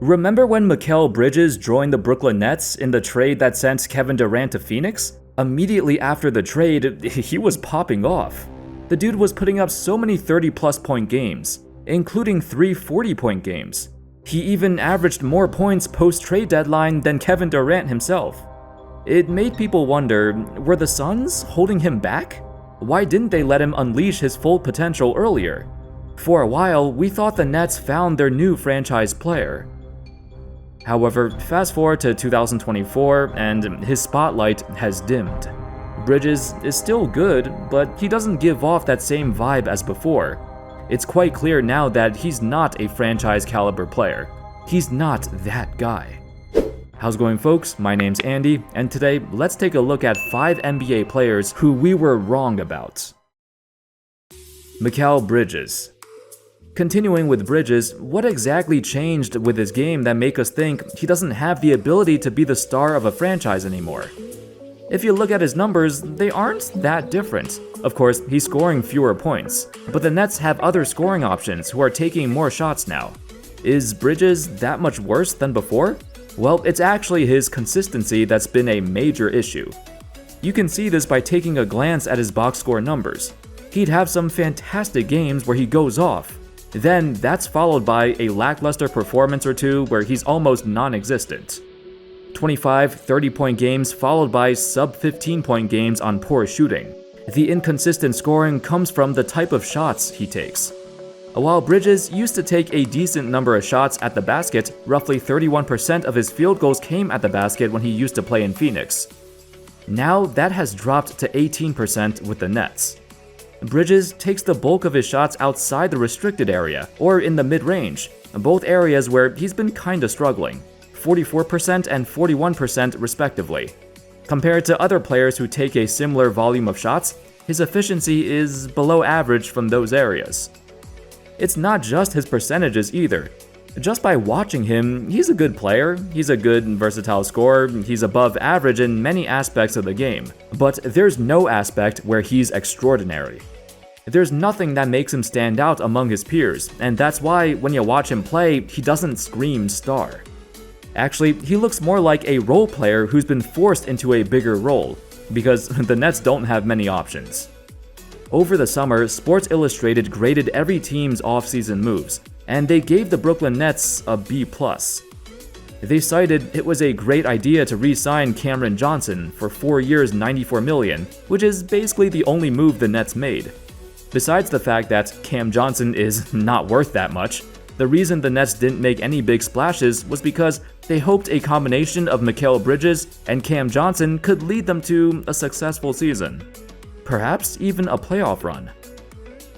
Remember when Mel Bridges joined the Brooklyn Nets in the trade that sent Kevin Durant to Phoenix? Immediately after the trade, he was popping off. The dude was putting up so many 30-plus point games, including 3 40-point games. He even averaged more points post-trade deadline than Kevin Durant himself. It made people wonder, were the Suns holding him back? Why didn't they let him unleash his full potential earlier? For a while, we thought the Nets found their new franchise player. However, fast forward to 2024 and his spotlight has dimmed. Bridges is still good, but he doesn't give off that same vibe as before. It's quite clear now that he's not a franchise caliber player. He's not that guy. How's it going, folks? My name's Andy, and today let's take a look at 5 NBA players who we were wrong about. Mel Bridges. Continuing with Bridges, what exactly changed with his game that make us think he doesn't have the ability to be the star of a franchise anymore? If you look at his numbers, they aren't that different. Of course, he's scoring fewer points, but the Nets have other scoring options who are taking more shots now. Is Bridges that much worse than before? Well, it's actually his consistency that's been a major issue. You can see this by taking a glance at his box score numbers. He'd have some fantastic games where he goes off. Then that's followed by a lackluster performance or two where he's almost non-existent. 25, 30-point games followed by sub-15-point games on poor shooting. The inconsistent scoring comes from the type of shots he takes. While Bridges used to take a decent number of shots at the basket, roughly 31% of his field goals came at the basket when he used to play in Phoenix. Now that has dropped to 18% with the Nets. Bridges takes the bulk of his shots outside the restricted area, or in the mid-range, both areas where he's been kinda struggling, 44% and 41% respectively. Compared to other players who take a similar volume of shots, his efficiency is below average from those areas. It's not just his percentages either. Just by watching him, he's a good player, he's a good and versatile scorer, he's above average in many aspects of the game, but there's no aspect where he's extraordinary. There's nothing that makes him stand out among his peers, and that's why when you watch him play, he doesn't scream star. Actually, he looks more like a role player who's been forced into a bigger role, because the Nets don't have many options. Over the summer, Sports Illustrated graded every team's offseason moves, and they gave the Brooklyn Nets a B+. They cited it was a great idea to re-sign Cameron Johnson for 4 years $94 million, which is basically the only move the Nets made. Besides the fact that Cam Johnson is not worth that much, the reason the Nets didn't make any big splashes was because they hoped a combination of Mel Bridges and Cam Johnson could lead them to a successful season. Perhaps even a playoff run.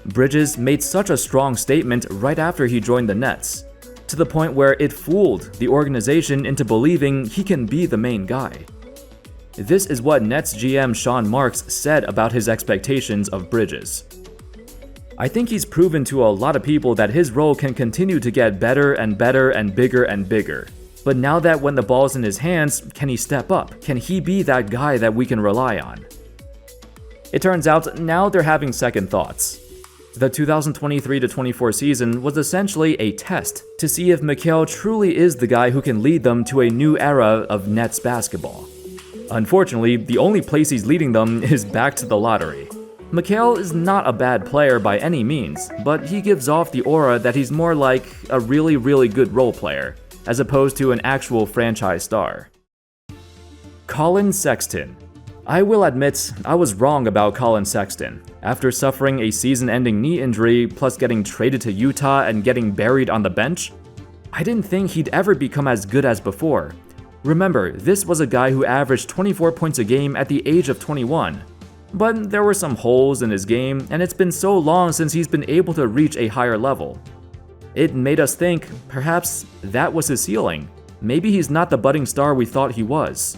Bridges made such a strong statement right after he joined the Nets, to the point where it fooled the organization into believing he can be the main guy. This is what Nets GM Sean Marks said about his expectations of Bridges. I think he's proven to a lot of people that his role can continue to get better and better and bigger and bigger. But now that when the ball's in his hands, can he step up? Can he be that guy that we can rely on? It turns out now they're having second thoughts. The 2023-24 season was essentially a test to see if Mel truly is the guy who can lead them to a new era of Nets basketball. Unfortunately, the only place he's leading them is back to the lottery. Mel is not a bad player by any means, but he gives off the aura that he's more like a really, really good role player, as opposed to an actual franchise star. Colin Sexton. I will admit, I was wrong about Colin Sexton. After suffering a season-ending knee injury, plus getting traded to Utah and getting buried on the bench, I didn't think he'd ever become as good as before. Remember, this was a guy who averaged 24 points a game at the age of 21. But there were some holes in his game, and it's been so long since he's been able to reach a higher level. It made us think, perhaps that was his ceiling. Maybe he's not the budding star we thought he was.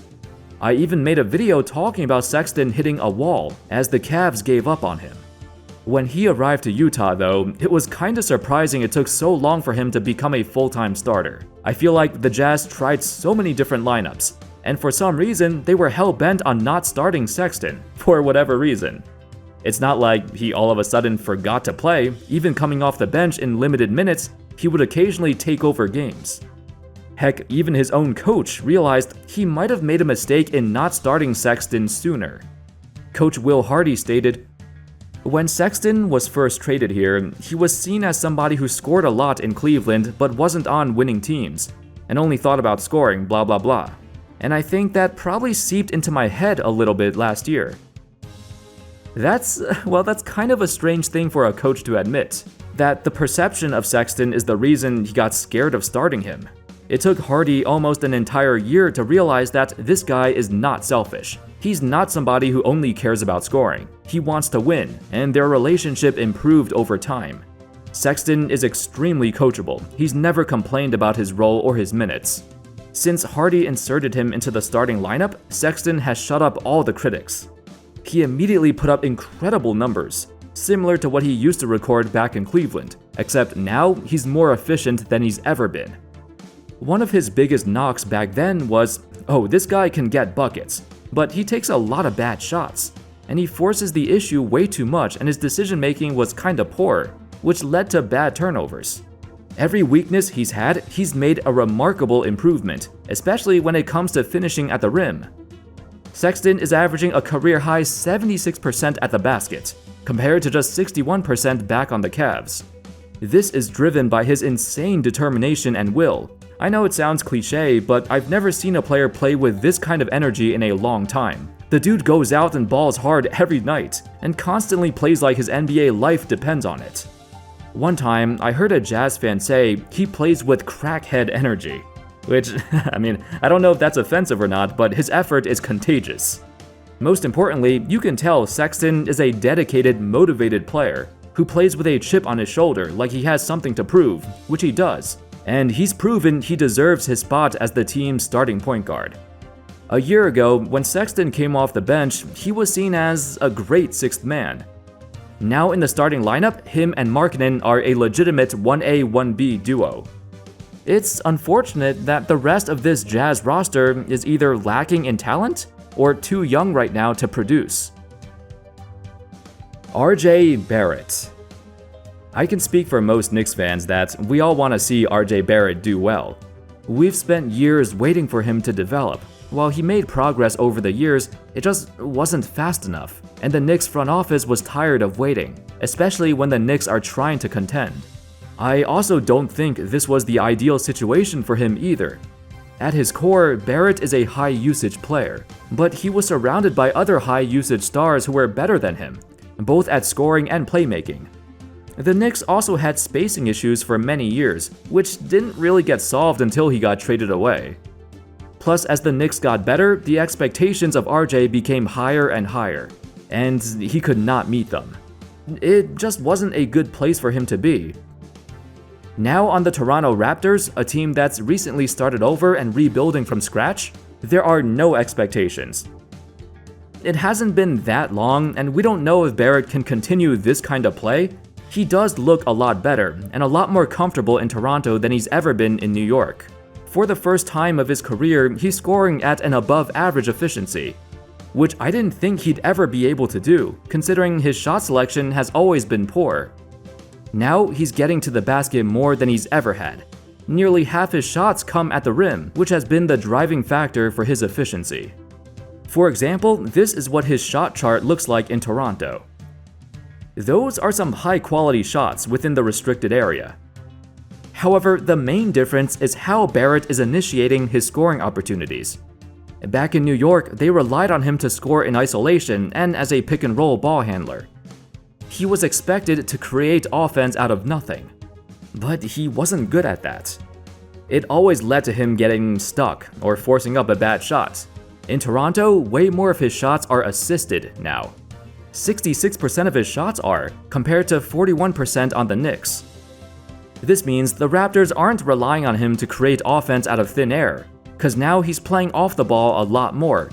I even made a video talking about Sexton hitting a wall as the Cavs gave up on him. When he arrived to Utah though, it was kinda surprising it took so long for him to become a full-time starter. I feel like the Jazz tried so many different lineups, and for some reason, they were hell-bent on not starting Sexton, for whatever reason. It's not like he all of a sudden forgot to play. Even coming off the bench in limited minutes, he would occasionally take over games. Heck, even his own coach realized he might have made a mistake in not starting Sexton sooner. Coach Will Hardy stated, "When Sexton was first traded here, he was seen as somebody who scored a lot in Cleveland but wasn't on winning teams, and only thought about scoring, blah blah blah. And I think that probably seeped into my head a little bit last year." That's kind of a strange thing for a coach to admit, that the perception of Sexton is the reason he got scared of starting him. It took Hardy almost an entire year to realize that this guy is not selfish. He's not somebody who only cares about scoring. He wants to win, and their relationship improved over time. Sexton is extremely coachable. He's never complained about his role or his minutes. Since Hardy inserted him into the starting lineup, Sexton has shut up all the critics. He immediately put up incredible numbers, similar to what he used to record back in Cleveland, except now he's more efficient than he's ever been. One of his biggest knocks back then was, oh, this guy can get buckets, but he takes a lot of bad shots, and he forces the issue way too much, and his decision making was kinda poor, which led to bad turnovers. Every weakness he's had, he's made a remarkable improvement, especially when it comes to finishing at the rim. Sexton is averaging a career-high 76% at the basket, compared to just 61% back on the Cavs. This is driven by his insane determination and will. I know it sounds cliche, but I've never seen a player play with this kind of energy in a long time. The dude goes out and balls hard every night, and constantly plays like his NBA life depends on it. One time, I heard a Jazz fan say he plays with crackhead energy. Which, I don't know if that's offensive or not, but his effort is contagious. Most importantly, you can tell Sexton is a dedicated, motivated player who plays with a chip on his shoulder like he has something to prove, which he does. And he's proven he deserves his spot as the team's starting point guard. A year ago, when Sexton came off the bench, he was seen as a great sixth man. Now in the starting lineup, him and Markkanen are a legitimate 1A, 1B duo. It's unfortunate that the rest of this Jazz roster is either lacking in talent or too young right now to produce. RJ Barrett. I can speak for most Knicks fans that we all want to see RJ Barrett do well. We've spent years waiting for him to develop. While he made progress over the years, it just wasn't fast enough, and the Knicks front office was tired of waiting, especially when the Knicks are trying to contend. I also don't think this was the ideal situation for him either. At his core, Barrett is a high-usage player, but he was surrounded by other high-usage stars who were better than him, both at scoring and playmaking. The Knicks also had spacing issues for many years, which didn't really get solved until he got traded away. Plus, as the Knicks got better, the expectations of RJ became higher and higher, and he could not meet them. It just wasn't a good place for him to be. Now on the Toronto Raptors, a team that's recently started over and rebuilding from scratch, there are no expectations. It hasn't been that long, and we don't know if Barrett can continue this kind of play. He does look a lot better, and a lot more comfortable in Toronto than he's ever been in New York. For the first time of his career, he's scoring at an above-average efficiency, which I didn't think he'd ever be able to do, considering his shot selection has always been poor. Now he's getting to the basket more than he's ever had. Nearly half his shots come at the rim, which has been the driving factor for his efficiency. For example, this is what his shot chart looks like in Toronto. Those are some high-quality shots within the restricted area. However, the main difference is how Barrett is initiating his scoring opportunities. Back in New York, they relied on him to score in isolation and as a pick-and-roll ball handler. He was expected to create offense out of nothing, but he wasn't good at that. It always led to him getting stuck or forcing up a bad shot. In Toronto, way more of his shots are assisted now. 66% of his shots are, compared to 41% on the Knicks. This means the Raptors aren't relying on him to create offense out of thin air, because now he's playing off the ball a lot more.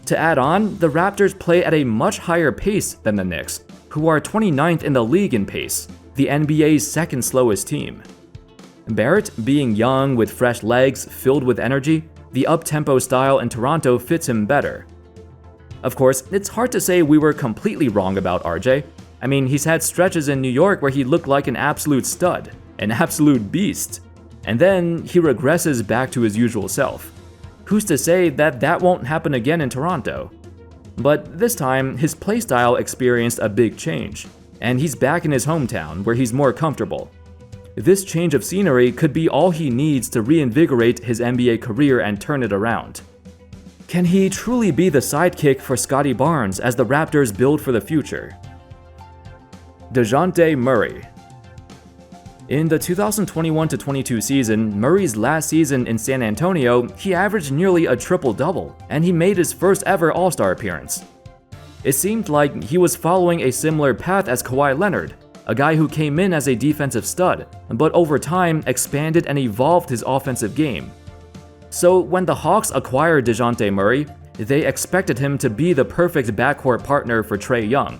To add on, the Raptors play at a much higher pace than the Knicks, who are 29th in the league in pace, the NBA's second slowest team. Barrett, being young with fresh legs filled with energy, the up-tempo style in Toronto fits him better. Of course, it's hard to say we were completely wrong about RJ. I mean, he's had stretches in New York where he looked like an absolute stud, an absolute beast. and then he regresses back to his usual self. Who's to say that that won't happen again in Toronto? But this time, his playstyle experienced a big change, and he's back in his hometown where he's more comfortable. This change of scenery could be all he needs to reinvigorate his NBA career and turn it around. Can he truly be the sidekick for Scottie Barnes as the Raptors build for the future? Deonte Murray. In the 2021-22 season, Murray's last season in San Antonio, he averaged nearly a triple-double, and he made his first ever All-Star appearance. It seemed like he was following a similar path as Kawhi Leonard, a guy who came in as a defensive stud, but over time expanded and evolved his offensive game. So when the Hawks acquired Deonte Murray, they expected him to be the perfect backcourt partner for Trae Young.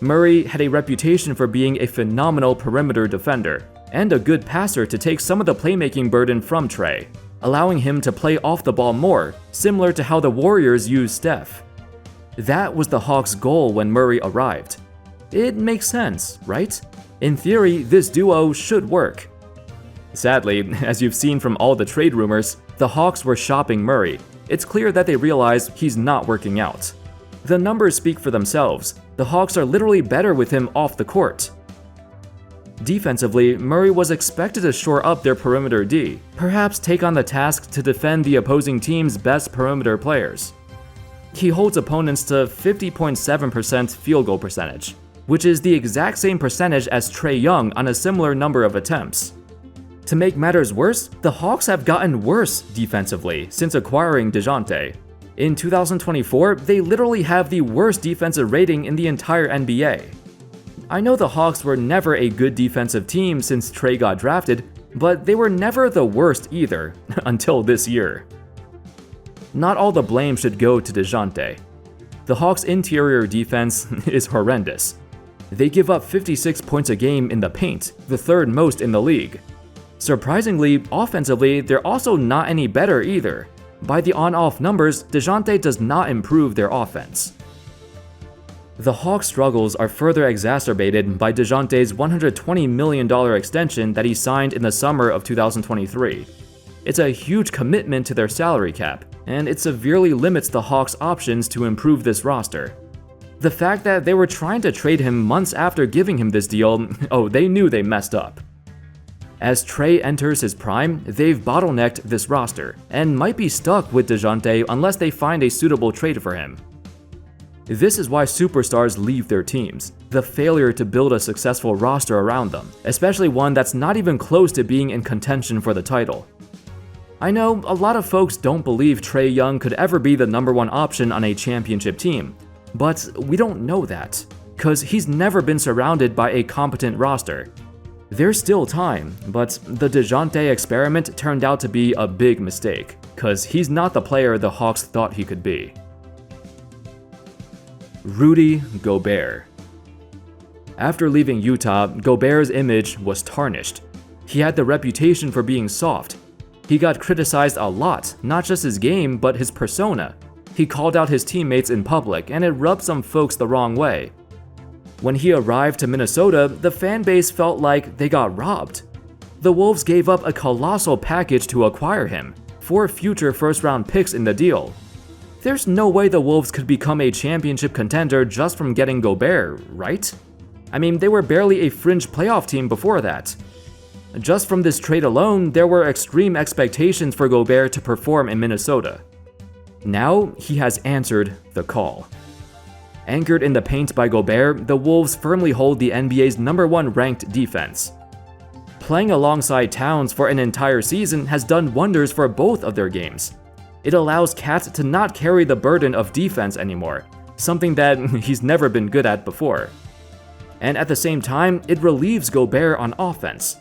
Murray had a reputation for being a phenomenal perimeter defender, and a good passer to take some of the playmaking burden from Trae, allowing him to play off the ball more, similar to how the Warriors use Steph. That was the Hawks' goal when Murray arrived. It makes sense, right? In theory, this duo should work. Sadly, as you've seen from all the trade rumors, the Hawks were shopping Murray. It's clear that they realize he's not working out. The numbers speak for themselves. The Hawks are literally better with him off the court. Defensively, Murray was expected to shore up their perimeter D, perhaps take on the task to defend the opposing team's best perimeter players. He holds opponents to 50.7% field goal percentage, which is the exact same percentage as Trae Young on a similar number of attempts. To make matters worse, the Hawks have gotten worse defensively since acquiring Dejounte. In 2024, they literally have the worst defensive rating in the entire NBA. I know the Hawks were never a good defensive team since Trae got drafted, but they were never the worst either, until this year. Not all the blame should go to Dejounte. The Hawks' interior defense is horrendous. They give up 56 points a game in the paint, the third most in the league. Surprisingly, offensively, they're also not any better either. By the on-off numbers, Dejounte does not improve their offense. The Hawks' struggles are further exacerbated by Dejounte's $120 million extension that he signed in the summer of 2023. It's a huge commitment to their salary cap, and it severely limits the Hawks' options to improve this roster. The fact that they were trying to trade him months after giving him this deal, they knew they messed up. As Trae enters his prime, they've bottlenecked this roster, and might be stuck with Dejounte unless they find a suitable trade for him. This is why superstars leave their teams, the failure to build a successful roster around them, especially one that's not even close to being in contention for the title. I know a lot of folks don't believe Trae Young could ever be the #1 option on a championship team, but we don't know that, cause he's never been surrounded by a competent roster. There's still time, but the Dejounte experiment turned out to be a big mistake, cause he's not the player the Hawks thought he could be. Rudy Gobert. After leaving Utah, Gobert's image was tarnished. He had the reputation for being soft. He got criticized a lot, not just his game, but his persona. He called out his teammates in public, and it rubbed some folks the wrong way. When he arrived to Minnesota, the fan base felt like they got robbed. The Wolves gave up a colossal package to acquire him, 4 future first-round picks in the deal. There's no way the Wolves could become a championship contender just from getting Gobert, right? I mean, they were barely a fringe playoff team before that. Just from this trade alone, there were extreme expectations for Gobert to perform in Minnesota. Now, he has answered the call. Anchored in the paint by Gobert, the Wolves firmly hold the NBA's #1 ranked defense. Playing alongside Towns for an entire season has done wonders for both of their games. It allows Cat to not carry the burden of defense anymore, something that he's never been good at before. And at the same time, it relieves Gobert on offense.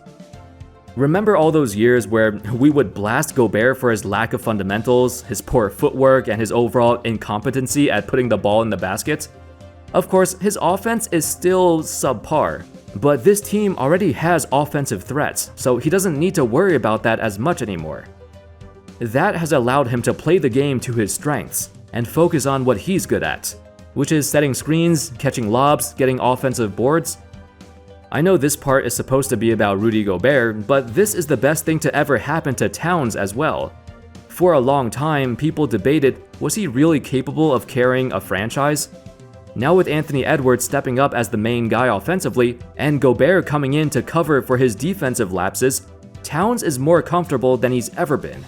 Remember all those years where we would blast Gobert for his lack of fundamentals, his poor footwork, and his overall incompetency at putting the ball in the basket? Of course, his offense is still subpar, but this team already has offensive threats, so he doesn't need to worry about that as much anymore. That has allowed him to play the game to his strengths and focus on what he's good at, which is setting screens, catching lobs, getting offensive boards. I know this part is supposed to be about Rudy Gobert, but this is the best thing to ever happen to Towns as well. For a long time, people debated, was he really capable of carrying a franchise? Now with Anthony Edwards stepping up as the main guy offensively, and Gobert coming in to cover for his defensive lapses, Towns is more comfortable than he's ever been.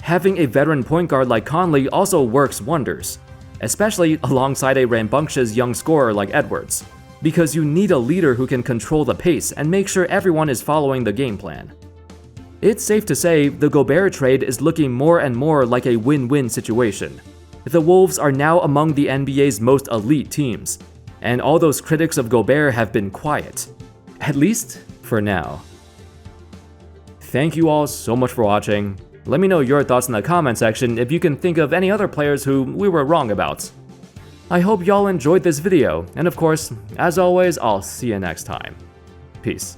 Having a veteran point guard like Conley also works wonders, especially alongside a rambunctious young scorer like Edwards, because you need a leader who can control the pace and make sure everyone is following the game plan. It's safe to say the Gobert trade is looking more and more like a win-win situation. The Wolves are now among the NBA's most elite teams, and all those critics of Gobert have been quiet, at least for now. Thank you all so much for watching. Let me know your thoughts in the comment section if you can think of any other players who we were wrong about. I hope y'all enjoyed this video, and of course, as always, I'll see you next time. Peace.